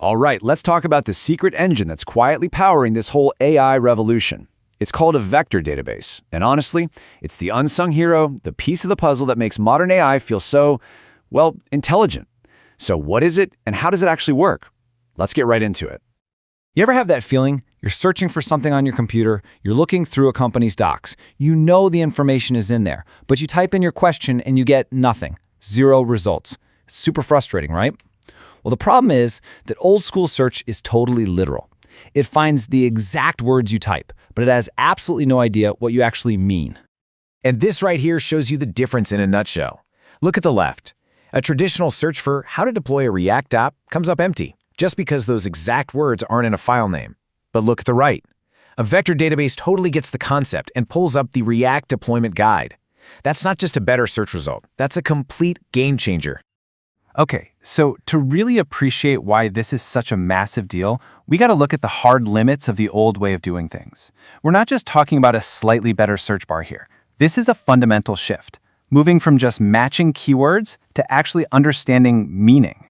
All right, let's talk about the secret engine that's quietly powering this whole AI revolution. It's called a vector database, and honestly, it's the unsung hero, the piece of the puzzle that makes modern AI feel so, well, intelligent. So what is it, and how does it actually work? Let's get right into it. You ever have that feeling? You're searching for something on your computer, you're looking through a company's docs. You know the information is in there, but you type in your question and you get nothing. 0 results. It's super frustrating, right? Well, the problem is that old school search is totally literal. It finds the exact words you type, but it has absolutely no idea what you actually mean. And this right here shows you the difference in a nutshell. Look at the left. A traditional search for how to deploy a React app comes up empty, just because those exact words aren't in a file name. But look at the right. A vector database totally gets the concept and pulls up the React deployment guide. That's not just a better search result. That's a complete game changer. Okay, so to really appreciate why this is such a massive deal, we got to look at the hard limits of the old way of doing things. We're not just talking about a slightly better search bar here. This is a fundamental shift, moving from just matching keywords to actually understanding meaning.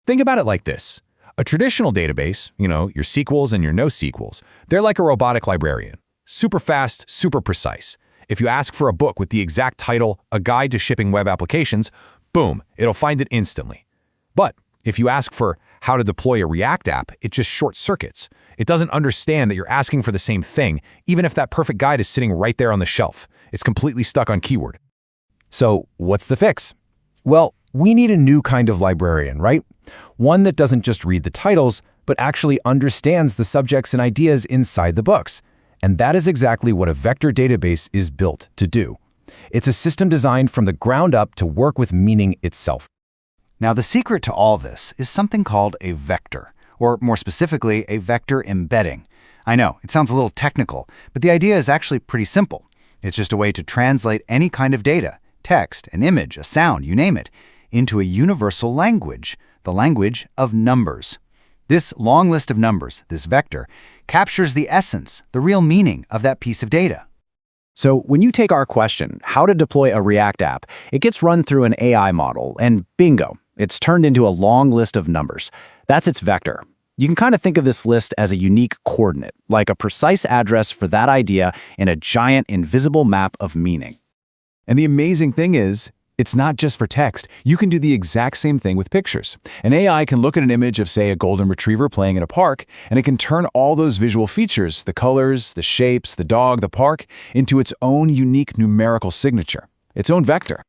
Think about it like this. A traditional database, your SQLs and your NoSQLs, they're like a robotic librarian. Super fast, super precise. If you ask for a book with the exact title, A Guide to Shipping Web Applications, boom, it'll find it instantly. But if you ask for how to deploy a React app, it just short circuits. It doesn't understand that you're asking for the same thing, even if that perfect guide is sitting right there on the shelf. It's completely stuck on keyword. So what's the fix? Well, we need a new kind of librarian, right? One that doesn't just read the titles, but actually understands the subjects and ideas inside the books. And that is exactly what a vector database is built to do. It's a system designed from the ground up to work with meaning itself. Now, the secret to all this is something called a vector, or more specifically, a vector embedding. I know, it sounds a little technical, but the idea is actually pretty simple. It's just a way to translate any kind of data, text, an image, a sound, you name it, into a universal language, the language of numbers. This long list of numbers, this vector, captures the essence, the real meaning of that piece of data. So when you take our question, how to deploy a React app, it gets run through an AI model, and bingo, it's turned into a long list of numbers. That's its vector. You can kind of think of this list as a unique coordinate, like a precise address for that idea in a giant invisible map of meaning. And the amazing thing is, it's not just for text. You can do the exact same thing with pictures. An AI can look at an image of, say, a golden retriever playing in a park, and it can turn all those visual features, the colors, the shapes, the dog, the park, into its own unique numerical signature, its own vector.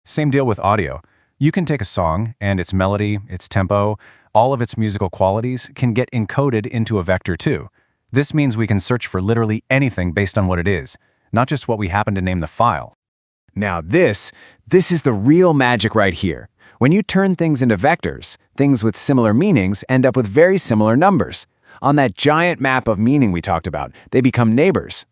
Same deal with audio. You can take a song, and its melody, its tempo, all of its musical qualities can get encoded into a vector too. This means we can search for literally anything based on what it is, not just what we happen to name the file. Now this is the real magic right here. When you turn things into vectors, things with similar meanings end up with very similar numbers. On that giant map of meaning we talked about, they become neighbors.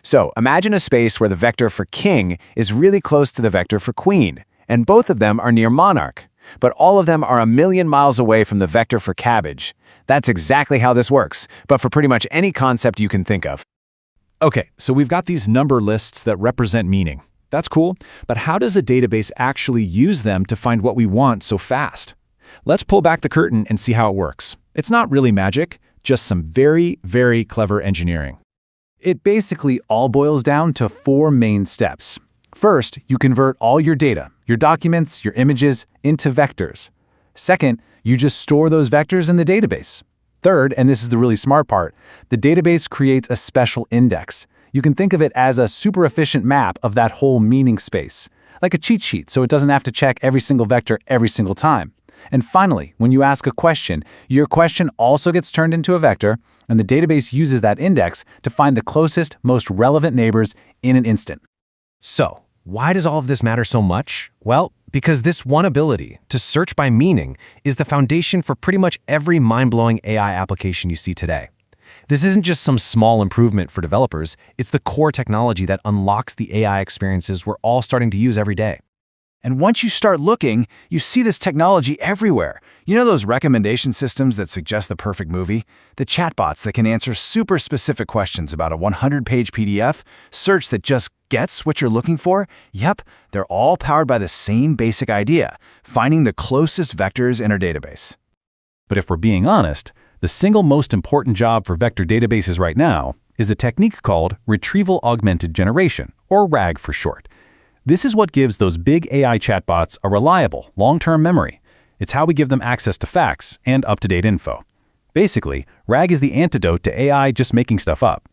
So imagine a space where the vector for king is really close to the vector for queen, and both of them are near monarch. But all of them are 1,000,000 miles away from the vector for cabbage. That's exactly how this works, but for pretty much any concept you can think of. Okay, so we've got these number lists that represent meaning. That's cool, but how does a database actually use them to find what we want so fast? Let's pull back the curtain and see how it works. It's not really magic, just some very, very clever engineering. It basically all boils down to 4 main steps. First, you convert all your data, your documents, your images, into vectors. Second, you just store those vectors in the database. Third, and this is the really smart part, the database creates a special index. You can think of it as a super efficient map of that whole meaning space, like a cheat sheet, so it doesn't have to check every single vector every single time. And finally, when you ask a question, your question also gets turned into a vector, and the database uses that index to find the closest, most relevant neighbors in an instant. So, why does all of this matter so much? Well, because this one ability to search by meaning is the foundation for pretty much every mind-blowing AI application you see today. This isn't just some small improvement for developers, it's the core technology that unlocks the AI experiences we're all starting to use every day. And once you start looking, you see this technology everywhere. You know those recommendation systems that suggest the perfect movie? The chatbots that can answer super specific questions about a 100-page PDF? Search that just gets what you're looking for? Yep, they're all powered by the same basic idea, finding the closest vectors in our database. But if we're being honest, the single most important job for vector databases right now is a technique called Retrieval-Augmented Generation, or RAG for short. This is what gives those big AI chatbots a reliable, long-term memory. It's how we give them access to facts and up-to-date info. Basically, RAG is the antidote to AI just making stuff up.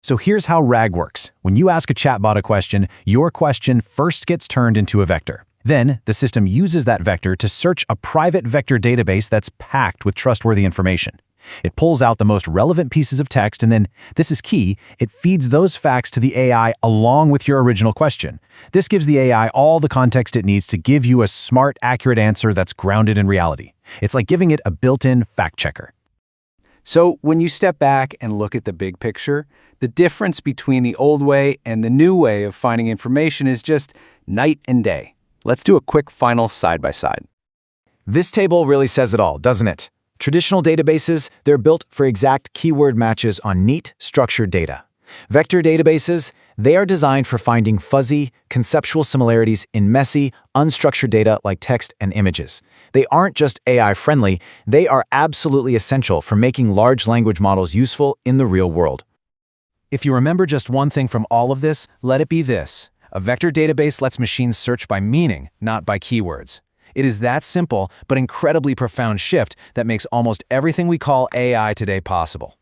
So here's how RAG works. When you ask a chatbot a question, your question first gets turned into a vector. Then, the system uses that vector to search a private vector database that's packed with trustworthy information. It pulls out the most relevant pieces of text, and then, this is key, it feeds those facts to the AI along with your original question. This gives the AI all the context it needs to give you a smart, accurate answer that's grounded in reality. It's like giving it a built-in fact-checker. So when you step back and look at the big picture, the difference between the old way and the new way of finding information is just night and day. Let's do a quick final side-by-side. This table really says it all, doesn't it? Traditional databases, they're built for exact keyword matches on neat, structured data. Vector databases, they are designed for finding fuzzy, conceptual similarities in messy, unstructured data like text and images. They aren't just AI-friendly, they are absolutely essential for making large language models useful in the real world. If you remember just one thing from all of this, let it be this. A vector database lets machines search by meaning, not by keywords. It is that simple but incredibly profound shift that makes almost everything we call AI today possible.